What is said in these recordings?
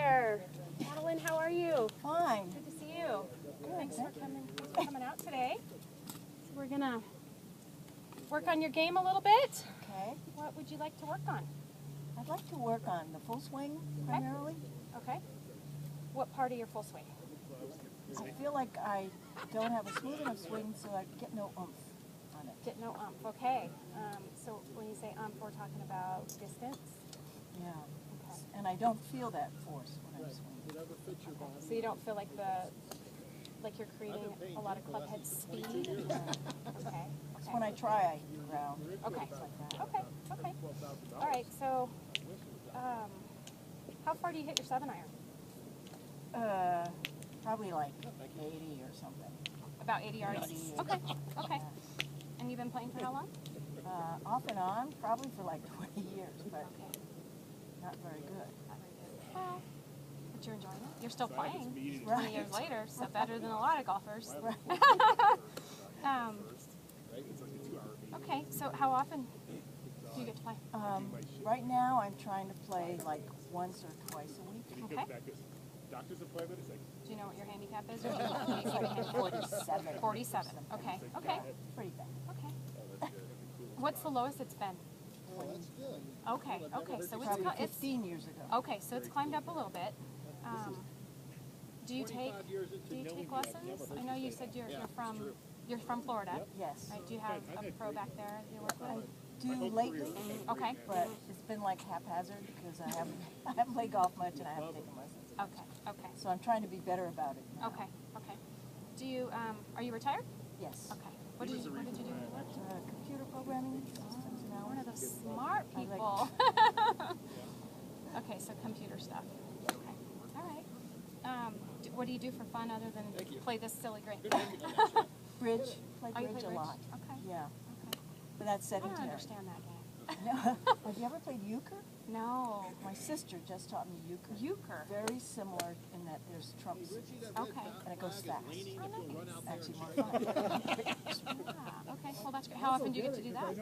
there. Madeline, how are you? Fine. Good to see you. Thanks for coming out today. So we're gonna work on your game a little bit. Okay. What would you like to work on? I'd like to work on the full swing primarily. Okay. What part of your full swing? I feel like I don't have a smooth enough swing, so I get no oomph on it. Get no umph. Okay. So when you say umph, we're talking about distance. Yeah. Okay. And I don't feel that force when I'm swinging. So you don't feel like you're creating a lot of club head speed. Okay. So when I try, I ground. Okay. Things like that. Okay. Okay. All right. So, how far do you hit your 7-iron? Probably like 80 or something. About 80 yards. 80. Okay. Okay. And you've been playing for how long? Off and on, probably for like 20 years, but Okay. not very good. Not very good. Well, but you're enjoying it. You're still playing 20 Right. years later, so better than a lot of golfers. Right. Okay. So how often do you get to play? Right now, I'm trying to play like once or twice a week. Okay. Doctor's appointment is like Do you know what your handicap is? Or do you know It's like 47. 47. Okay. Okay. Pretty bad. Okay. What's the lowest it's been? Okay. Okay. So Probably it's 15 years ago. okay. So it's climbed up a little bit. Do you take lessons? I know you said you're from Florida. Yes. Right? Do you have a pro back there that you work with? Do lately, Okay. but it's been like haphazard because I haven't played golf much and I haven't taken lessons. Okay. Okay. So I'm trying to be better about it now. Okay. Okay. Do you are you retired? Yes. Okay. What did you do for work? Computer programming systems now. One of those smart I like- people. Okay, so computer stuff. Okay. All right. What do you do for fun other than play this silly game? Bridge. Play Oh, you bridge play a bridge? lot. Okay. Yeah. Okay. But that's I don't sedentary. understand that game. No. Have you ever played euchre? No. My sister just taught me euchre. Euchre. Very similar in that there's trumps Okay. and it goes fast. Oh, nice. Actually more fun. Ah, okay. Well, that's great. How often do you get to do that?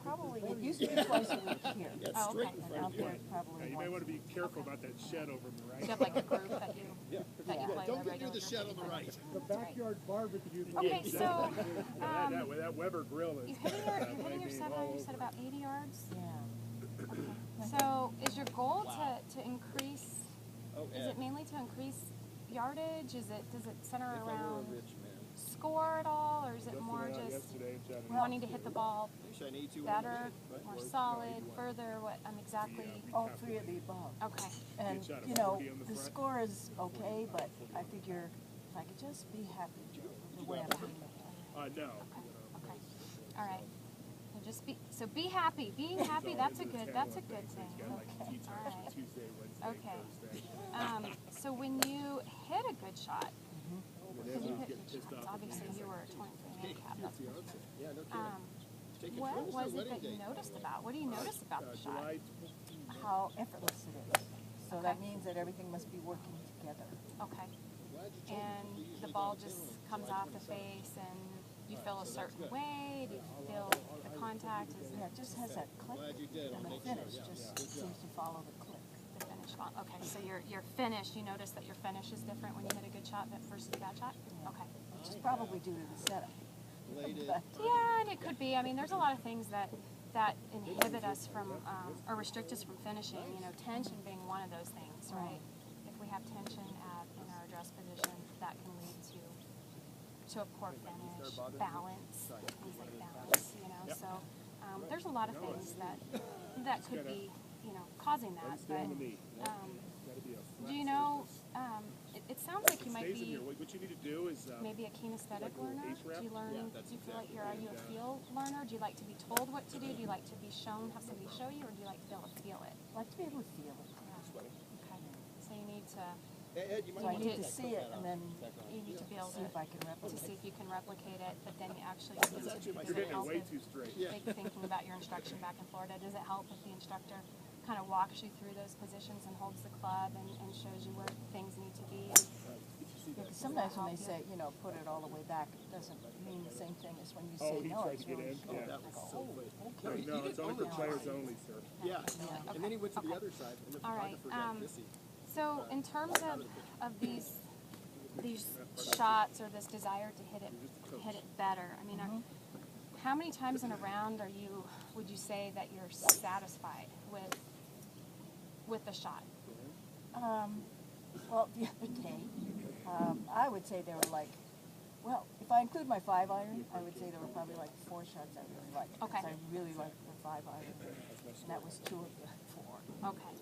Probably, it used to be twice a week here. Oh, okay. And out there probably you may want once. to be careful about that shed over on the Do right. you have like a group that you play Don't the get near regular the shed on the right. The backyard barbecue. Okay, so that Weber grill is. you're hitting your 7-iron, you said about 80 yards. Yeah. So is your goal to increase, is it mainly to increase yardage? Does it center around score at all, or is it more just wanting to hit the ball better, more solid, further, exactly? All three of the above. Okay, And, you know, the score is okay, but I figure if I could just be happy the way I'm doing it. No. okay, all right. So be happy. Being happy, that's a good thing. Okay. All right. Tuesday, Wednesday, Okay. Thursday. So when you hit a good shot, because you hit good shots, obviously you were a 23 handicap. That's for sure. What was it that you noticed about? What do you notice about the shot? How effortless it is. So that means that everything must be working together. Okay. And the ball just comes off the face, and you feel a certain way. Do you feel the contact? Is Yeah, it just has that click, and the finish just seems to follow the click. the finish? Okay. So your finish, you notice that your finish is different when you hit a good shot versus a bad shot. Okay. Which is probably due to the setup. But Yeah, and it could be. I mean, there's a lot of things that inhibit us from or restrict us from finishing. You know, tension being one of those things, right? If we have tension in our address position, that can lead to a poor finish, balance, things like balance. You know, so there's a lot of things that could be causing that. But do you know? It sounds like you might be. What you need to do is Maybe a kinesthetic learner? Do you learn? Do you feel like are you a feel learner? Do you like to be told what to do? Do you like to be shown, have somebody show you, or do you like to be able to feel it? I like to be able to feel it. Okay. So you need to So I need to see it and then be able see if I can to replicate see it. if you can replicate it. But then you actually need to you're hitting it way too straight. like thinking about your instruction back in Florida. Does it help if the instructor kind of walks you through those positions and holds the club and shows you where things need to be? Yeah, 'cause sometimes when they say, you know, put it all the way back, it doesn't mean the same thing as when you say, he no, tried it's to get really in. short. Yeah. I go, oh, No, okay. it's only for players only, sir. Yeah. And then he went to the other side, and the All right. photographer got pissy. So in terms of these shots or this desire to hit it better, I mean, how many times in a round would you say that you're satisfied with the shot? Well, the other day, I would say there were like, well, if I include my 5-iron, I would say there were probably like 4 shots I really liked. Okay. Because I really liked the 5-iron, and that was 2 of the 4. Okay.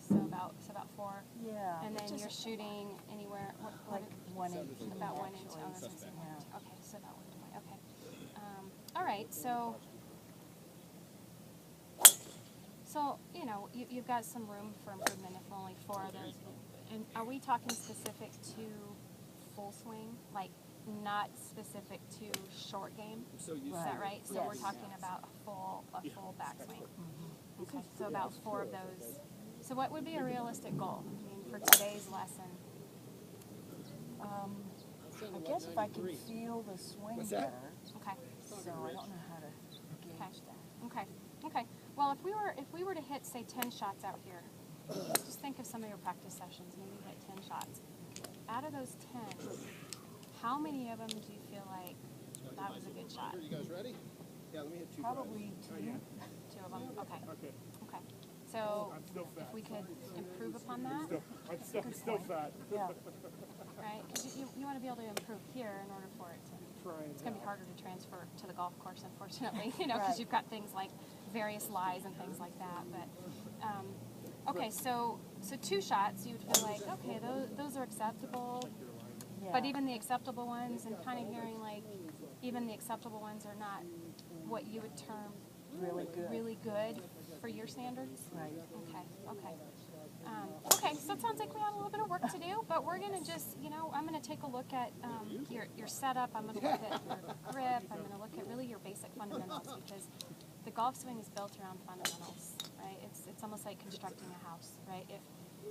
So about 4. Yeah. And then just you're shooting anywhere like 118. about 1 inch. actually. Oh, that's insane. Yeah. Okay, so about 120. Okay. All right. So you know you've got some room for improvement if only 4 of those. And are we talking specific to full swing, like not specific to short game? So you Is that right? So we're Yes. talking about a full backswing. Okay, so about 4 of those. So what would be a realistic goal? I mean, for today's lesson. I guess if I can feel the swing better, Okay. so I don't know how to gauge that. Okay. Well, if we were to hit, say, 10 shots out here, just think of some of your practice sessions. Maybe you hit 10 shots. Out of those 10, how many of them do you feel like that was a good shot? Are you guys ready? Yeah, let me hit 2 Probably 2. 2 of them. Okay. Okay. So I'm still fat. if we could improve upon that, I'm still fat. Yeah. right? Because you want to be able to improve here in order for it to. It's going to be harder to transfer to the golf course, unfortunately, you know, because Right. you've got things like various lies and things like that. But okay, so 2 shots, you would feel like, okay, those are acceptable. Yeah. But even the acceptable ones, and kind of hearing like, even the acceptable ones are not what you would term really good. for your standards. Right. Okay, so it sounds like we have a little bit of work to do, but we're going to just, you know, I'm going to take a look at your setup. I'm going to look at your grip. I'm going to look at really your basic fundamentals, because the golf swing is built around fundamentals, right? It's almost like constructing a house, right?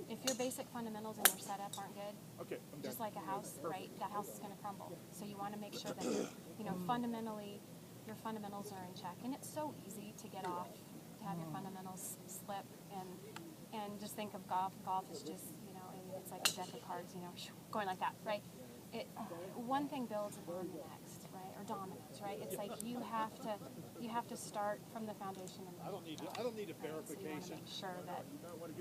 If your basic fundamentals and your setup aren't good, Okay, I'm done. just like a house, right, that house is going to crumble. So you want to make sure that, you know, fundamentally, your fundamentals are in check. And it's so easy to get off, to have your fundamentals slip, and just think of golf. Golf is just, you know, it's like a deck of cards, you know, going like that, right? One thing builds upon the next, right? Or dominoes, right? It's like you have to start from the foundation. And I don't need a So you want to verification. make sure that,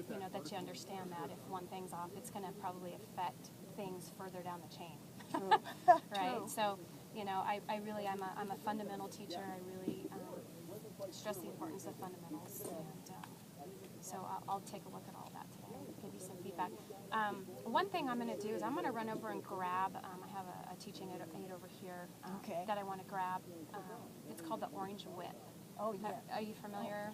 you know, that you understand that if one thing's off, it's going to probably affect things further down the chain. Right? True. So, you know, I'm a fundamental teacher. I really stress the importance of fundamentals. And so I'll take a look at all that today and give you some feedback. One thing I'm going to do is I'm going to run over and grab, I have a teaching aid over here Okay. that I want to grab. It's called the Orange Whip. Oh, yeah. Are you familiar?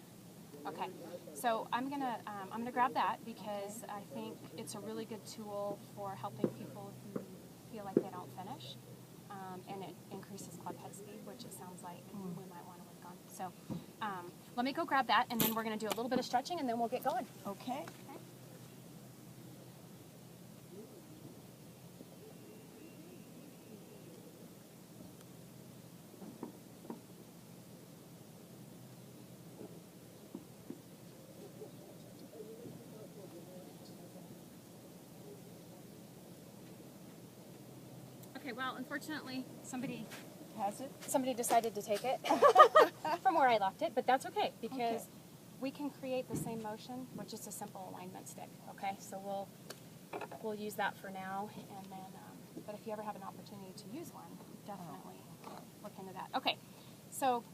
Okay, so I'm gonna grab that because I think it's a really good tool for helping people who feel like they don't finish, and it increases club head speed, which it sounds like we might want to work on. So let me go grab that, and then we're gonna do a little bit of stretching, and then we'll get going. Okay. Okay, well, unfortunately, somebody Has it? decided to take it from where I left it, but that's okay because we can create the same motion with just a simple alignment stick. Okay, so we'll use that for now, and then but if you ever have an opportunity to use one, definitely look into that. Okay, so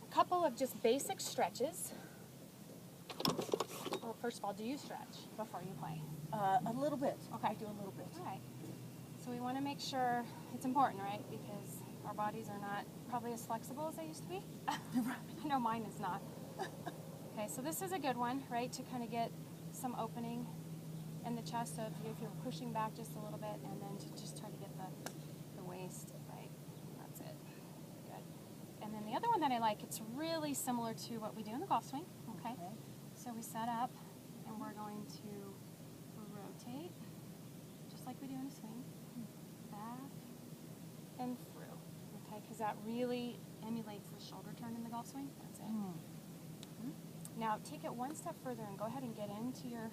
a couple of just basic stretches. Well, first of all, do you stretch before you play? A little bit. Okay. I do a little bit. All right. So we want to make sure it's important, right? Because our bodies are not probably as flexible as they used to be. I know mine is not. Okay, so this is a good one, right? To kind of get some opening in the chest. So if you're pushing back just a little bit, and then to just try to get the waist right. That's it. Good. And then the other one that I like, it's really similar to what we do in the golf swing. Okay. So we set up, and we're going to rotate, just like we do in a swing. Back and through, okay? Because that really emulates the shoulder turn in the golf swing. That's it. Now take it one step further and go ahead and get into your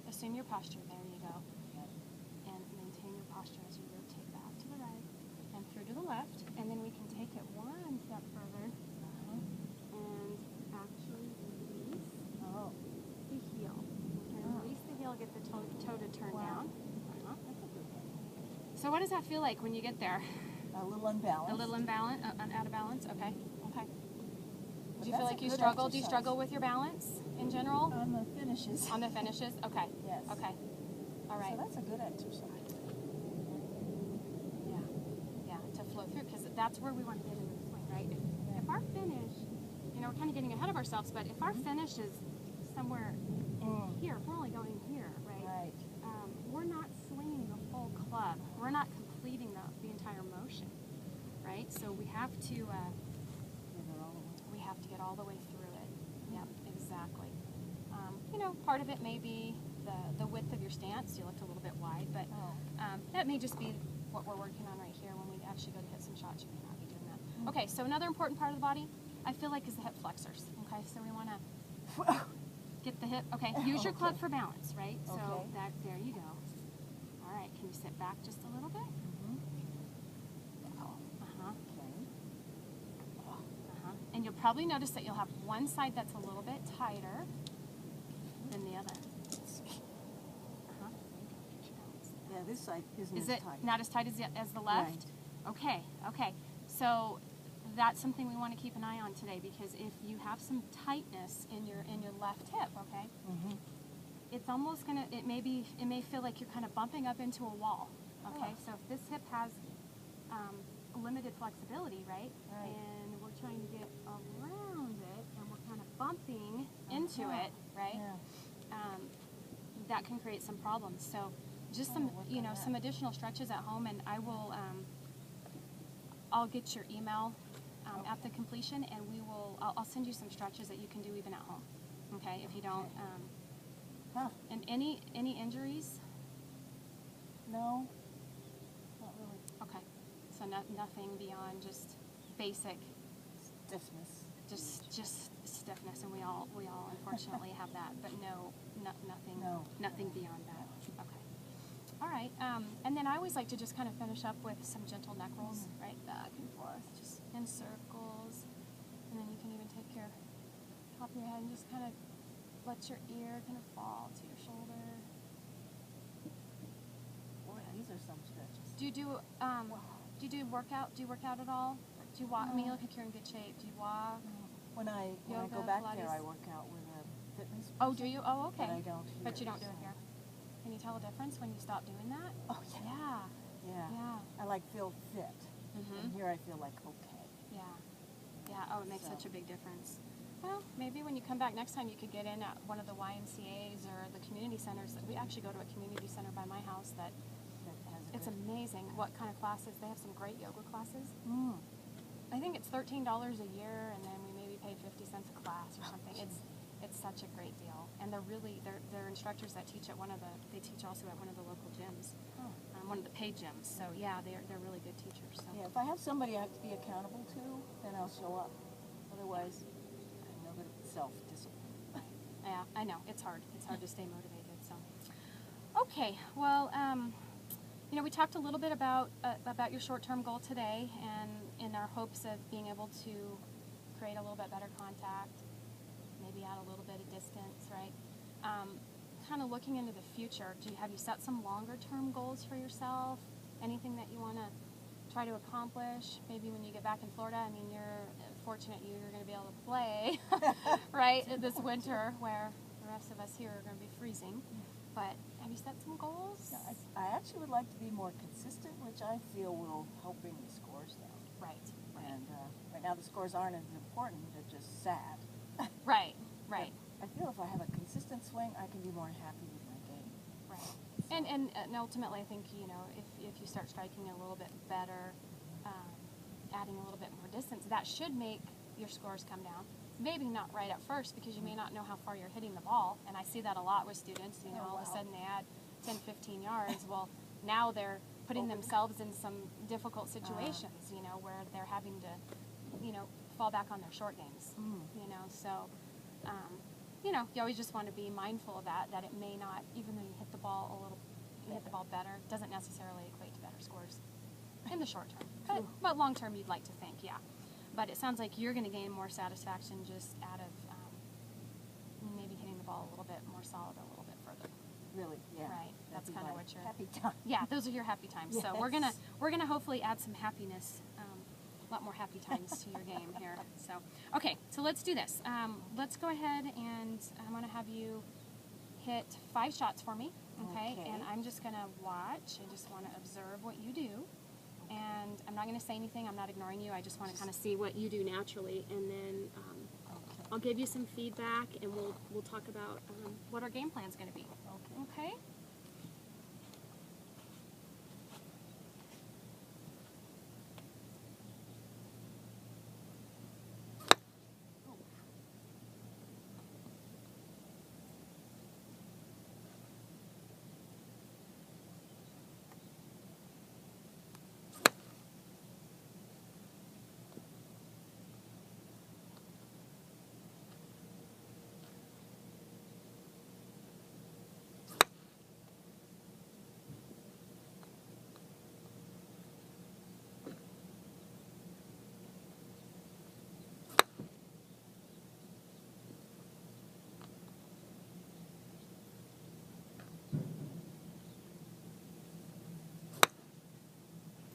assume your posture. There you go. And maintain your posture as you rotate back to the right and through to the left. And then we can take it one step further and actually release Oh, the heel. Okay, release the heel, get the toe to turn down. that's a good one. So what does that feel like when you get there? A little unbalanced. A little imbalance, out of balance? Okay, okay. Do you that's feel a like you good struggle? Do you exercise. struggle with your balance in general? On the finishes. On the finishes? Okay. Yes. Okay. All right. So that's a good exercise. Yeah. Yeah, to flow through, because that's where we want to get into the swing, right? If our finish, you know, we're kind of getting ahead of ourselves, but if our finish is somewhere here, if we're only going here, right? Right. We're not swinging the full club. We're not completing the entire motion, right? So we have to Give it all away. get all the way through it. Yep, exactly. You know, part of it may be the width of your stance. You looked a little bit wide, but that may just be what we're working on right here. When we actually go to hit some shots, you may not be doing that. Okay, so another important part of the body, I feel like, is the hip flexors. Okay, so we want to get the hip. Okay, use your club for balance, right? So Okay. there you go. All right, can you sit back just a little bit? Uh-huh. Okay. And you'll probably notice that you'll have one side that's a little bit tighter than the other. Yeah, this side isn't Is as it tight. not as tight as the left? Okay, okay. So that's something we want to keep an eye on today, because if you have some tightness in your left hip, okay, it's almost gonna, it may feel like you're kind of bumping up into a wall. Okay, so if this hip has limited flexibility, right? And we're trying to get around it, and we're kind of bumping into it, right? Yeah. That can create some problems. So just some, you know, some additional stretches at home, and I will, I'll get your email at the completion, and I'll send you some stretches that you can do even at home. Okay, if you don't. And any injuries? No, not really. Okay, so nothing beyond just basic, Stiffness. just stiffness, and we all unfortunately have that, but nothing, No. nothing beyond that. Okay. All right, and then I always like to just kind of finish up with some gentle neck rolls, right, back and forth, just in circles, and then you can even take your top of your head and just kind of let your ear kind of fall to your shoulder. Boy, these are some stretches. Do you work out at all? Do you walk? I mean, you look like you're in good shape. Do you walk? When I Yoga, go back there, Pilates? I work out with a fitness person. Oh, do you? Oh, okay. But I don't here. But you don't do it so- here. Can you tell a difference when you stop doing that? Oh, yeah. Yeah. Yeah. Yeah. I like feel fit. Mhm. And here I feel like okay. Yeah. Yeah. Oh, it makes So- such a big difference. Well, maybe when you come back next time, you could get in at one of the YMCA's or the community centers. We actually go to a community center by my house that That has a it's good- amazing what kind of classes. They have some great yoga classes. Mm. I think it's $13 a year, and then we maybe pay 50 cents a class or something. It's such a great deal, and they're instructors that teach at they teach also at one of the local gyms, one of the paid gyms. So yeah, they're really good teachers. So. Yeah, if I have somebody I have to be accountable to, then I'll show up. Otherwise, I know that it's self-discipline. Yeah, I know it's hard. It's hard to stay motivated. So okay, well, you know, we talked a little bit about your short-term goal today, and in our hopes of being able to create a little bit better contact, maybe add a little bit of distance, right? Kind of looking into the future, have you set some longer-term goals for yourself? Anything that you want to try to accomplish? Maybe when you get back in Florida, I mean, you're fortunate you're going to be able to play, right, this winter, where the rest of us here are going to be freezing. But have you set some goals? No, I actually would like to be more consistent, which I feel will help bring the scores down. Right, right. And right now the scores aren't as important, they're just sad. Right, right, I feel if I have a consistent swing, I can be more happy with my game. right. And ultimately, I think, you know, if you start striking a little bit better, adding a little bit more distance, that should make your scores come down. Maybe not right at first, because you may not know how far you're hitting the ball, and I see that a lot with students. You know, all of a sudden they add 10, 15 yards. Well, now they're putting themselves in some difficult situations, you know, where they're having to, you know, fall back on their short games. You know, so you know, you always just want to be mindful of that, that it may not, even though you hit the ball a little, you hit the ball better, doesn't necessarily equate to better scores in the short term. But long term, you'd like to think, yeah. But it sounds like you're going to gain more satisfaction just out of maybe hitting the ball a little bit more solid, a little bit further. Really, yeah. Right, that's That'd be kinda my what you're- happy time. Yeah, those are your happy times. So we're gonna hopefully add some happiness, a lot more happy times to your game here. So okay, so let's do this. Let's go ahead and I'm gonna have you hit 5 shots for me. Okay, Okay. and I'm just gonna watch. I just want to observe what you do, and I'm not gonna say anything. I'm not ignoring you. I just want to kind of see what you do naturally, and then I'll give you some feedback, and we'll talk about what our game plan's gonna be. Okay. Okay.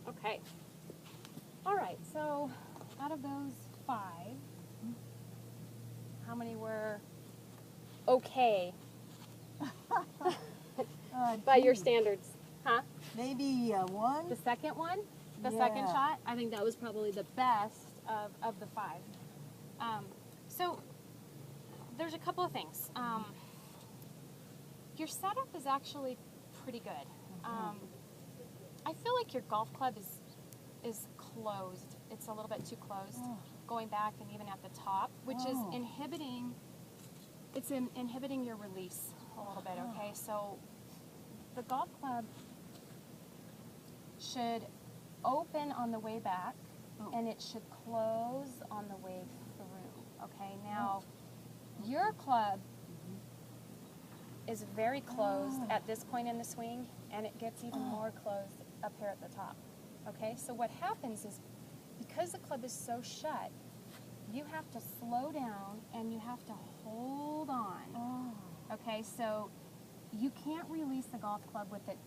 Okay. All right. So, out of those 5, how many were okay by your Gee, standards? Huh? Maybe one? The second one, the second Yeah. shot. I think that was probably the best of the 5. So, there's a couple of things. Your setup is actually pretty good. I feel like your golf club is closed. It's a little bit too closed, Oh. going back and even at the top, which Oh. is inhibiting. It's inhibiting your release a little bit. Okay, so the golf club should open on the way back, Oh. and it should close on the way through. Okay, now your club is very closed at this point in the swing, and it gets even more closed up here at the top. Okay, so what happens is, because the club is so shut, you have to slow down and you have to hold on. Oh. Okay, so you can't release the golf club with it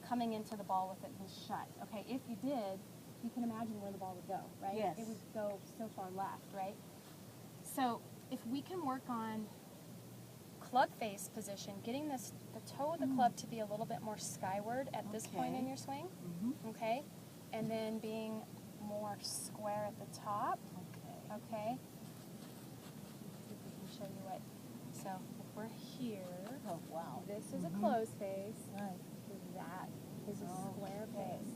coming into the ball with it this shut. Okay, if you did, you can imagine where the ball would go, right? Yes. It would go so far left, right? So if we can work on club face position, getting the toe of the club to be a little bit more skyward at this point in Okay. your swing, Mm-hmm. okay? And then being more square at the top, Okay. okay? See if we can show you what. So if we're here, Oh, wow. this is a closed face, Right. that is a Oh, square okay. face.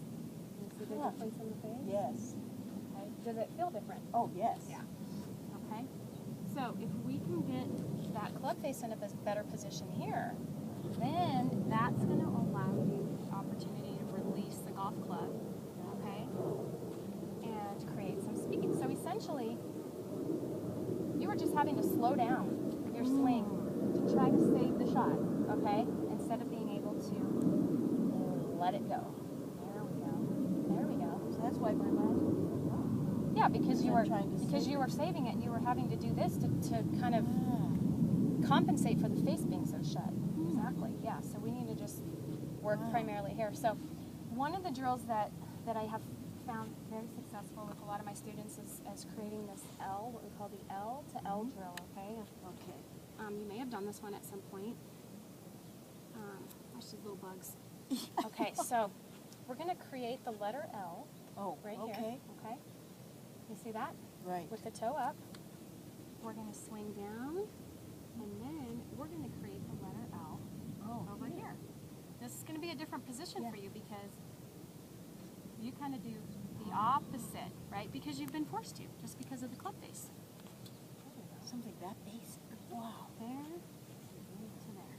You see the Huh. difference in the face? Yes. Okay. Does it feel different? Oh, yes. Yeah. Okay. So if we can get that club face in a better position here, then that's going to allow you the opportunity to release the golf club, okay, and create some speed. So essentially, you were just having to slow down your swing to try to save the shot, okay, instead of being able to let it go. There we go. There we go. So that's why my last one. Yeah, because you I'm were trying to because save you were saving it, and you were having to do this to kind of Ah. compensate for the face being so shut. Exactly. Yeah. So we need to just work Wow. primarily here. So one of the drills that I have found very successful with a lot of my students is creating this L, what we call the L to L drill. Okay. Okay. You may have done this one at some point. There's just little bugs. Okay. So we're going to create the letter L Oh, right okay. here. Okay. You see that? Right. With the toe up, we're going to swing down, and then we're going to create the letter L Oh, over here. This is going to be a different position Yeah. for you because you kind of do the opposite, right? Because you've been forced to, just because of the club face. Something that basic. Wow. There to there.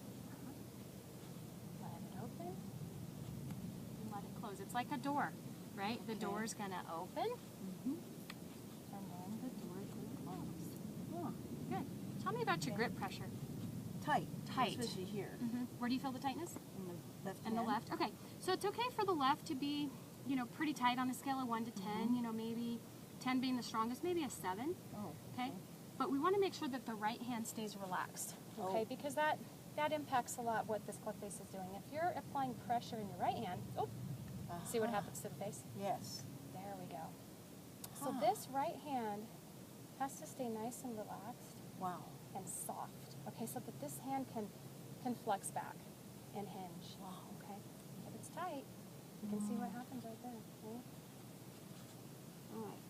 Let it open and let it close. It's like a door, right? The Okay. door's going to open, Mm-hmm. and then the door is going to close. Oh. Good. Tell me about your grip pressure. Tight. Tight. Especially here Where do you feel the tightness? in the left And the hand. left. Okay, so it's okay for the left to be, you know, pretty tight on a scale of 1 to 10. You know, maybe 10 being the strongest, maybe a 7. Oh, Okay, but we want to make sure that the right hand stays relaxed. Okay, Oh. because that impacts a lot what this club face is doing. If you're applying pressure in your right hand, see what Uh-huh. happens to the face. Yes. There we go. So Huh. this right hand has to stay nice and relaxed Wow. and soft. Okay, so that this hand can flex back and hinge. Wow. Okay, if it's tight, you can see what happens right there. Right? All right.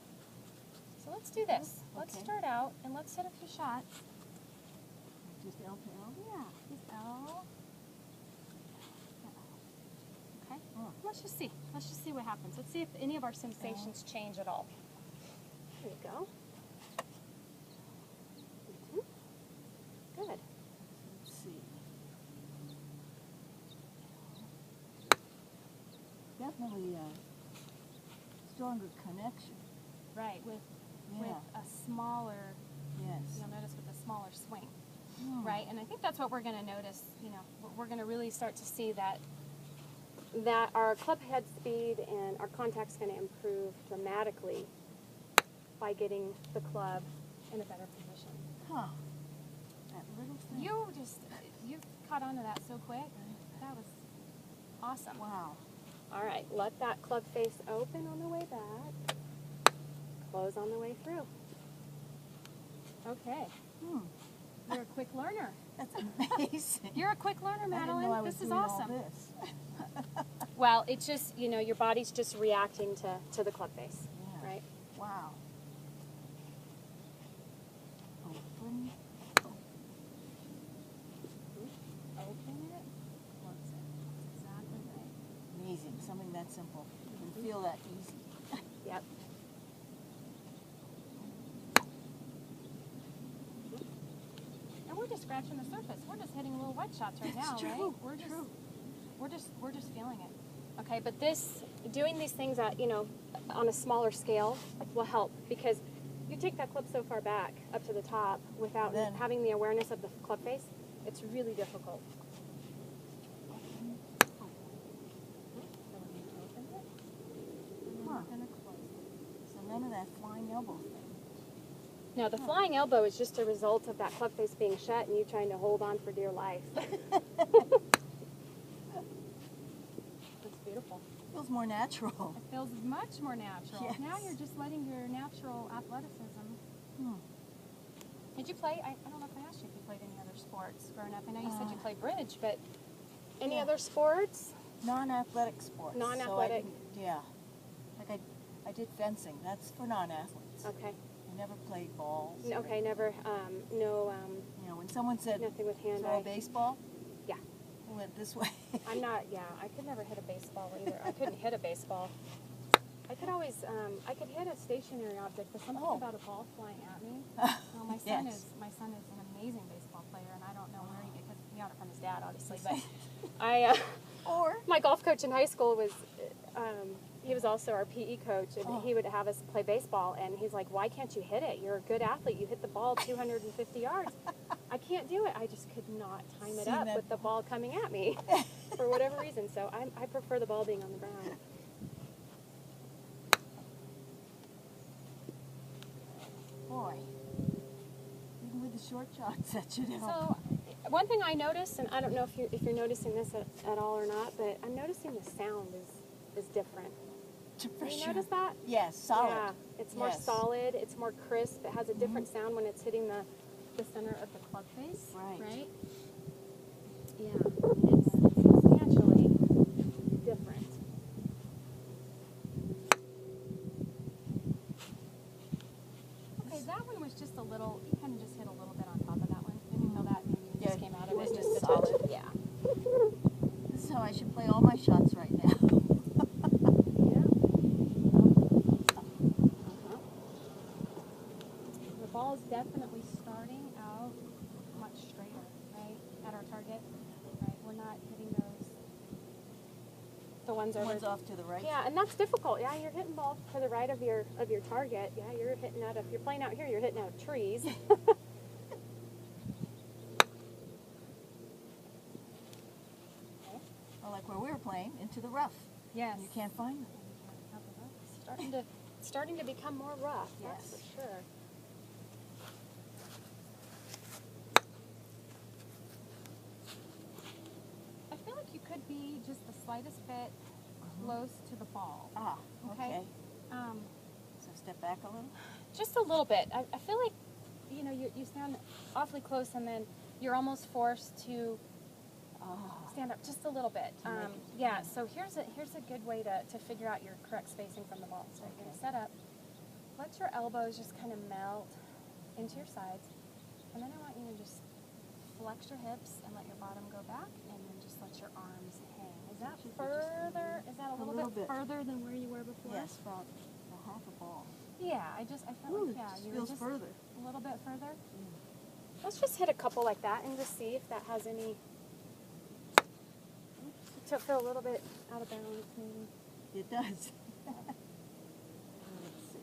So let's do this. Let's Okay. start out and let's hit a few shots. Just L to L. Yeah, just L. Okay. Oh. Let's just see. Let's just see what happens. Let's see if any of our sensations change at all. There you go. Good. Let's see. Definitely a stronger connection. Right, with Yeah. a smaller, Yes. you'll notice with a smaller swing. Hmm. Right, and I think that's what we're going to notice. You know, we're going to really start to see that our club head speed and our contact's going to improve dramatically by getting the club in a better position. Huh. That little thing. You caught on to that so quick. That was awesome. Wow. All right, let that club face open on the way back. Close on the way through. Okay, Hmm. you're a quick learner. That's amazing. You're a quick learner, I didn't know I Madeline. was This is doing awesome. all this. Well, it's just, you know, your body's just reacting to the club face, Yeah. right? Wow. Open. Open it, close it. That's exactly right. Amazing. Something that simple. You can feel that easy. Yep. And we're just scratching the surface. We're just hitting little white shots right now, That's right? true. We're just feeling it. Okay, but doing these things at, you know, on a smaller scale will help because you take that club so far back up to the top without Then- having the awareness of the club face, it's really difficult. Huh. So none of that flying elbow thing. Now, the flying elbow is just a result of that club face being shut and you trying to hold on for dear life. That's beautiful. Feels more natural. It feels much more natural. Yes. Now you're just letting your natural athleticism. Hmm. Did you play? I don't know if I asked you if you played any other sports growing up. I know you said you played bridge, but any Yeah. other sports? Non-athletic sports. Non-athletic. So yeah. Like I did fencing. That's for non-athletes. Okay. I never played balls. or- Okay, never, no, You know, when someone said nothing with throw a hand-eye. baseball, Yeah. I went this way. I'm not, yeah, I could never hit a baseball either. I couldn't hit a baseball. I could always, I could hit a stationary object, but something Oh. about a ball flying at me. Well, my son Yes. is an amazing baseball player, and I don't know where he got it from his dad, obviously. But Or my golf coach in high school was, he was also our PE coach, and Oh. he would have us play baseball. And he's like, "Why can't you hit it? You're a good athlete. You hit the ball 250 yards." I can't do it. I just could not time it Seen up that with the ball coming at me for whatever reason. So I prefer the ball being on the ground. boy, even with the short shots, that should help. So, one thing I noticed, and I don't know if you're noticing this at all or not, but I'm noticing the sound is different. For Have you sure. noticed that? Yes, solid. Yeah, it's more Yes. solid. It's more crisp. It has a different sound when it's hitting the center of the club face. Right. Right. Yeah, it's substantially different. Okay, that one was just a little. You kind of just hit a little bit on top of that one. Didn't you feel that? Maybe you Yeah, just came out it of was it just a solid. touch. Yeah. This is how I should play all my shots right now. Yeah. The ball is definitely starting out much straighter, right, at our target. Right, we're not hitting the ones over. One's off to the right. Yeah, and that's difficult. Yeah, you're hitting balls to the right of your target. Yeah, you're hitting out. If you're playing out here, you're hitting out trees. Or like where we were playing, into the rough. Yes. And you can't find them. Starting to become more rough. That's Yes. for sure. I feel like you could be just the slightest bit close to the ball. Ah, Okay. okay. Um, So step back a little. just a little bit. I feel like, you know, you stand awfully close and then you're almost forced to Ah, stand up just a little bit. To make it- Yeah, so here's a good way to figure out your correct spacing from the ball. So you're going to set up, let your elbows just kind of melt into your sides, and then I want you to just flex your hips and let your bottom go back, and then just let your arms hang. Is that should be just further? Is that a little, little bit, bit. further than where you were before? yes, about a half a ball. Yeah, I felt Ooh, like, yeah, just you were feels just further. a little bit further. Let's just hit a couple like that and just see if that has any. To feel a little bit out of balance, maybe. It does. Let's see.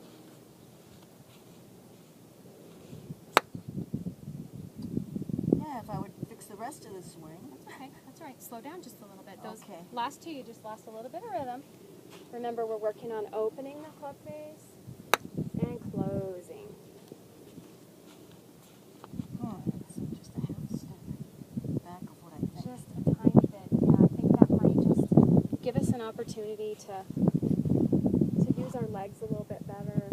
Yeah, if I would fix the rest of the swing. Okay, that's all right. Slow down just a little bit. Those Okay. last two, you just lost a little bit of rhythm. Remember, we're working on opening the club face and closing. So just a half step back of what I think. Just a tiny bit. Yeah, I think that might just give us an opportunity to use our legs a little bit better.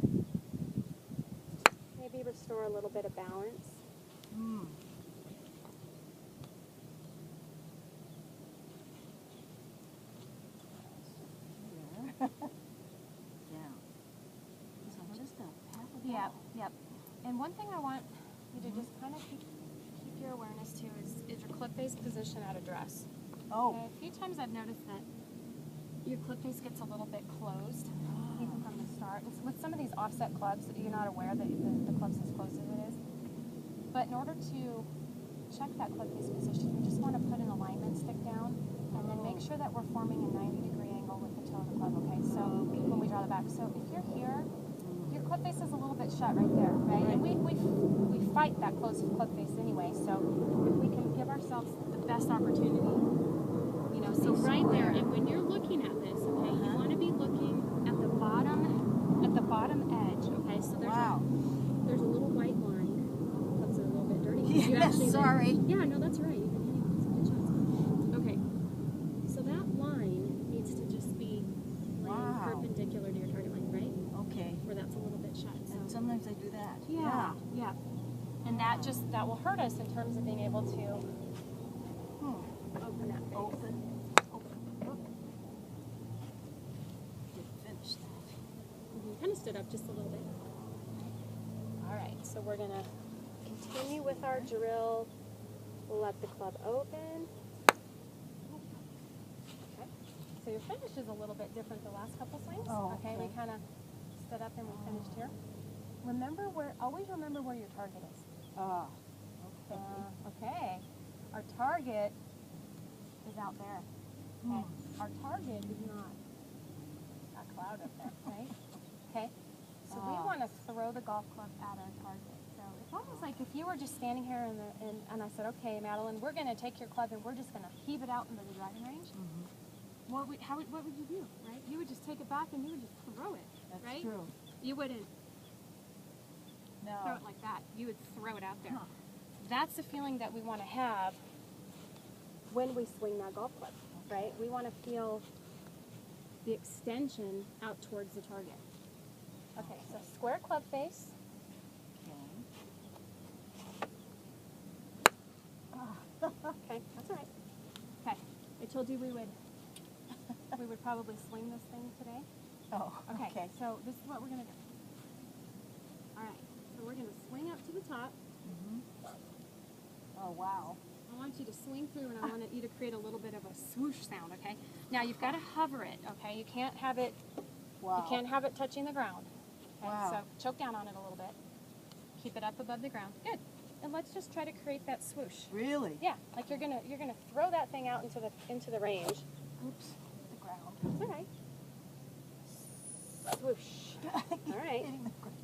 Maybe restore a little bit of balance. Hmm. There. Down. So just a half a ball. Yeah, yep. And one thing I want you to just kind of keep your awareness to is your clip face position at address. Oh. Okay, a few times I've noticed that your clip face gets a little bit closed, even from the start. And with some of these offset clubs, you're not aware that the club's as close as it is. But in order to check that clip face position, we just want to put an alignment stick down and then make sure that we're forming a 90-degree angle with the toe of the club, okay? So when we draw the back. So if you're here, your clip face is a little bit shut right there, right? And we fight that close clip face anyway, so we can give ourselves the best opportunity. You know, so right there, and when you're looking at this, okay, you want to be looking at the bottom edge, okay? So there's a little white line. That's a little bit dirty. You Yes, actually- sorry. Yeah, no, that's all right. You've been hitting some good shots. Okay, so that line needs to just be laying Wow. perpendicular to your target line, right? Okay. Where that's a little bit shut. So. And sometimes I do that. Yeah. And that will hurt us in terms of being able to open that face. Open. Didn't finish that. Kind of stood up just a little bit. All right, so we're gonna continue with our drill. Let the club open. Okay. So your finish is a little bit different the last couple swings. Oh, okay. We okay. kind of stood up and we finished here. Always remember where your target is. Ah. Okay. Okay. Our target is out there. Okay. Our target is not that cloud up there, right? Okay. So we want to throw the golf club at our target. So it's almost like if you were just standing here and I said, okay, Madeline, we're going to take your club and we're just going to heave it out into the driving range. What would you do, right? You would just take it back and you would just throw it, That's right? true. You wouldn't No. throw it like that. You would throw it out there. That's the feeling that we want to have when we swing that golf club, right? We want to feel the extension out towards the target. Okay, so square club face. Okay, that's all right. Okay, I told you we would probably swing this thing today. Oh, Okay, okay. so this is what we're gonna do. All right, so we're gonna swing up to the top. Oh, wow. I want you to swing through, and I want you to create a little bit of a swoosh sound. Okay. Now you've got to hover it. Okay. You can't have it. Wow. You can't have it touching the ground. Okay. Wow. So choke down on it a little bit. Keep it up above the ground. Good. And let's just try to create that swoosh. Really? Yeah, like you're gonna throw that thing out into the range. Oops. The ground. It's all right. Swoosh. All right. Hitting the ground.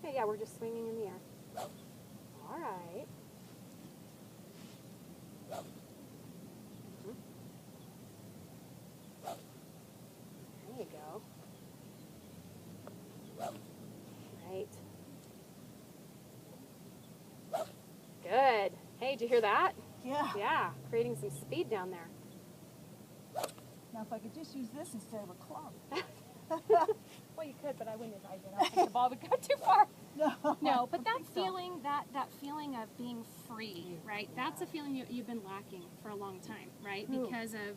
Okay, yeah, we're just swinging in the air. All right. Good. Hey, did you hear that? Yeah. Yeah, creating some speed down there. Now if I could just use this instead of a club. Well, you could, but I wouldn't advise it. I don't think the ball would go too far. No. No, but I that think so. feeling, that feeling of being free, right? That's a feeling you've been lacking for a long time, right? True. Because of,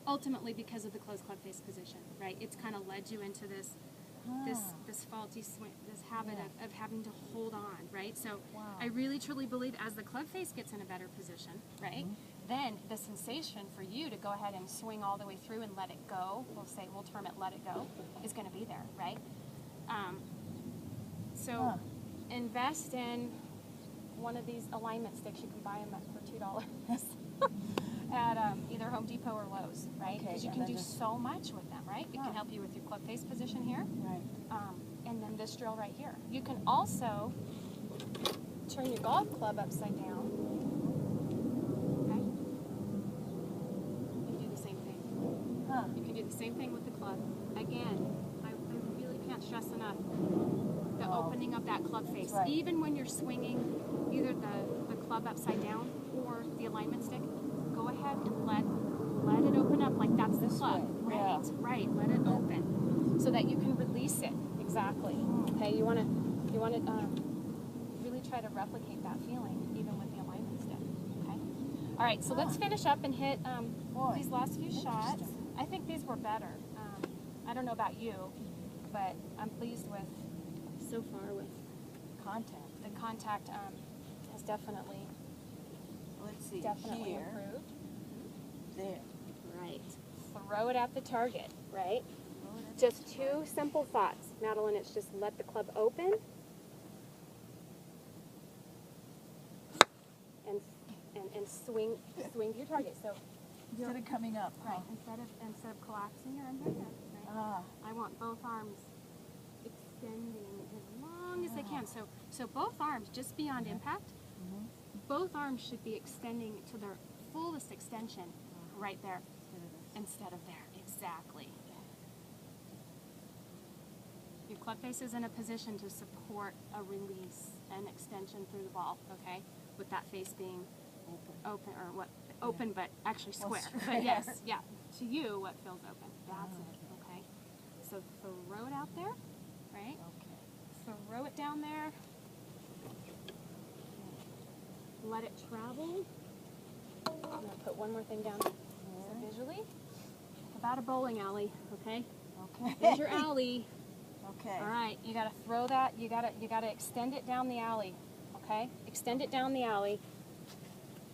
ultimately because of the closed club face position, right? It's kind of led you into this faulty swing, this habit Yeah. of having to hold on, right? So Wow. I really truly believe as the club face gets in a better position, right? Then the sensation for you to go ahead and swing all the way through and let it go, we'll term it let it go, is going to be there, right? So invest in one of these alignment sticks. You can buy them for $2 at either Home Depot or Lowe's, right? Okay, Because you and can then do just- so much with them, right? It can help you with your club face position here, Right. and then this drill right here. You can also turn your golf club upside down. Okay. And do the same thing. Huh. You can do the same thing with the club. Again, I really can't stress enough the Oh. opening of that club face. Right. Even when you're swinging either the club upside down or the alignment stick, go ahead and let it open up like that's the This club. way, Right, yeah. right. Let it open so that you can release it. Exactly. Okay, you want to really try to replicate that feeling even with the alignment stick. Okay. All right, so let's finish up and hit Boy, these last few shots. interesting. I think these were better. I don't know about you, but I'm pleased with so far with Contact. the contact has definitely Let's see. definitely Here. improved. There. Right. Throw it at the target, right? Oh, that's Just two simple thoughts, Madeline. It's just let the club open and swing to your target. So instead of coming up. huh? right, instead of collapsing your underhand, right? Ah. I want both arms extending as long as they can. So both arms just beyond impact. Both arms should be extending to their fullest extension right there instead of there. Exactly. Your club face is in a position to support a release and extension through the ball, okay? With that face being open or what open but actually Well, square. square. But yes, yeah. To you what feels open. That's it, okay? So throw it out there, right? Okay. Throw it down there. Let it travel. I'm going to put one more thing down. So visually, about a bowling alley, okay? Okay. There's your alley. Okay. All right, you got to throw that. You got to extend it down the alley, okay? Extend it down the alley.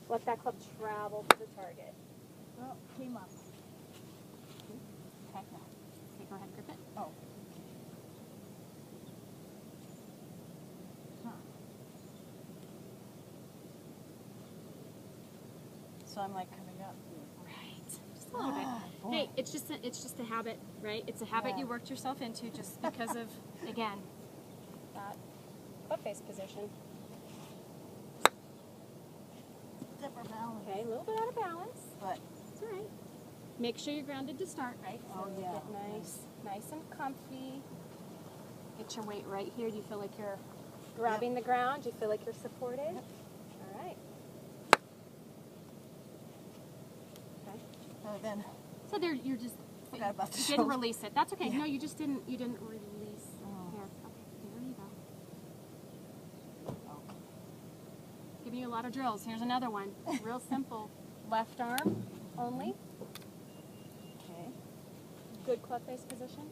Let that club travel to the target. Well, came up. Okay. Okay, go ahead, grip it. Oh. Huh. So I'm like coming up. Right. Just a little bit. Boy. Hey, it's just a habit, right? It's a habit Yeah. you worked yourself into just because of, again, that butt face position. Zipper balance. Okay, a little bit out of balance. But It's all right. Make sure you're grounded to start, right? Oh, So yeah. Get nice and comfy. Get your weight right here. Do you feel like you're grabbing the ground? Do you feel like you're supported? All right. Okay. then So there, you're just Forgot about the you didn't shoulder. release it. That's okay. Yeah. No, you just didn't. You didn't release. Oh. Here. Okay. There you go. okay. Giving you a lot of drills. Here's another one. Real simple. Left arm only. Okay. Good club face position.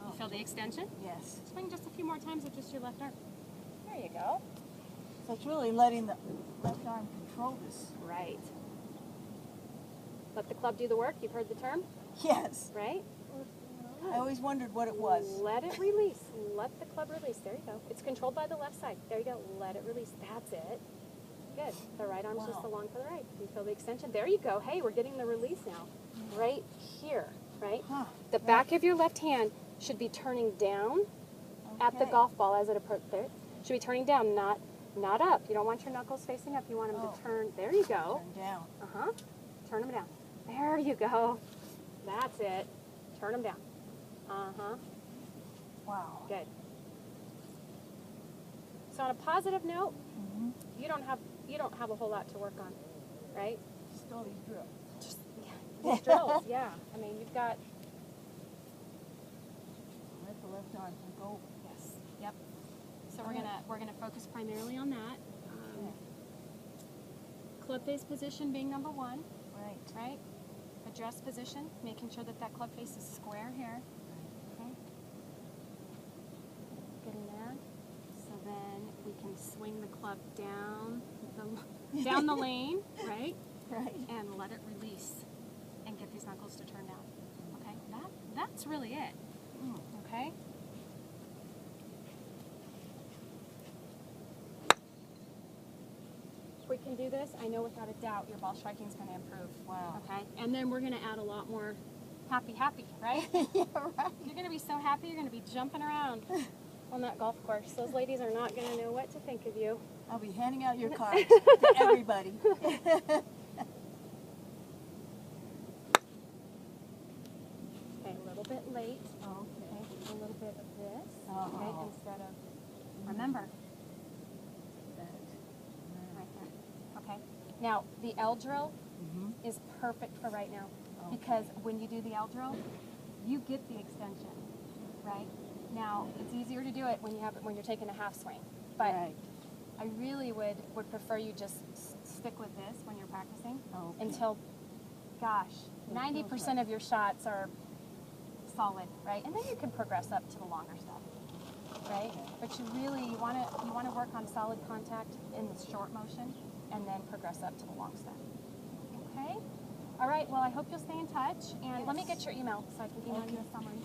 You feel the extension? Yes. Swing just a few more times with just your left arm. There you go. So it's really letting the left arm control this. Right. Let the club do the work. You've heard the term, Yes. right? I always wondered what it was. Let it release. Let the club release. There you go. It's controlled by the left side. There you go. Let it release. That's it. Good. The right arm's just Wow. along for the right. You feel the extension. There you go. Hey, we're getting the release now. Right here, right? Huh. The back of your left hand should be turning down at the Okay. golf ball as it approaches. There, should be turning down, not up. You don't want your knuckles facing up. You want them Oh. to turn. There you go. Turn down. Uh-huh. Turn them down. There you go. That's it. Turn them down. Uh-huh. Wow. Good. on a positive note, you don't have a whole lot to work on, right? Just all these drills. Just these drills, yeah. I mean, you've got Let the left arm go. yes, yep. So we're gonna focus primarily on that. Club face position being number one, Right. right? Address position, making sure that that club face is square here. Okay. Getting there. So then we can swing the club down the lane, right? Right. And let it release and get these knuckles to turn down. Okay, that's really it. Okay? If we can do this, I know without a doubt your ball striking is going to improve. Wow. Okay? And then we're going to add a lot more happy, right? Yeah, right. You're going to be so happy you're going to be jumping around on that golf course. Those ladies are not going to know what to think of you. I'll be handing out your cards to everybody. Okay, a little bit late. Okay. Okay, a little bit of this. Oh. Okay, instead of, remember, That. right there. Okay. Now, the L drill is perfect for right now because when you do the L drill, you get the extension, right? Now, it's easier to do it when you're taking a half swing, but Right. I really would prefer you just stick with this when you're practicing Okay. until, gosh, 90% of your shots are solid, right? And then you can progress up to the longer stuff, right? But you want to work on solid contact in the short motion and then progress up to the long stuff. Okay? All right, well, I hope you'll stay in touch. And let me get your email so I can email you a summary.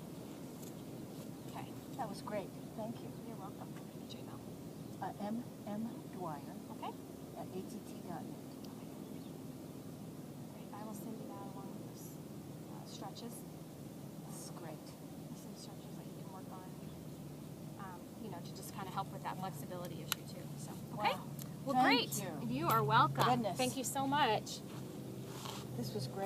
Okay. That was great. Thank you. You're welcome. Get your email. M. Dwyer Okay? at att.net. Great. I will send you that along with those stretches. That's great. Some stretches that you can work on, to just kind of help with that flexibility issue too. So, okay. Wow. Well, Thank great. you. You are welcome. Goodness. Thank you so much. This was great.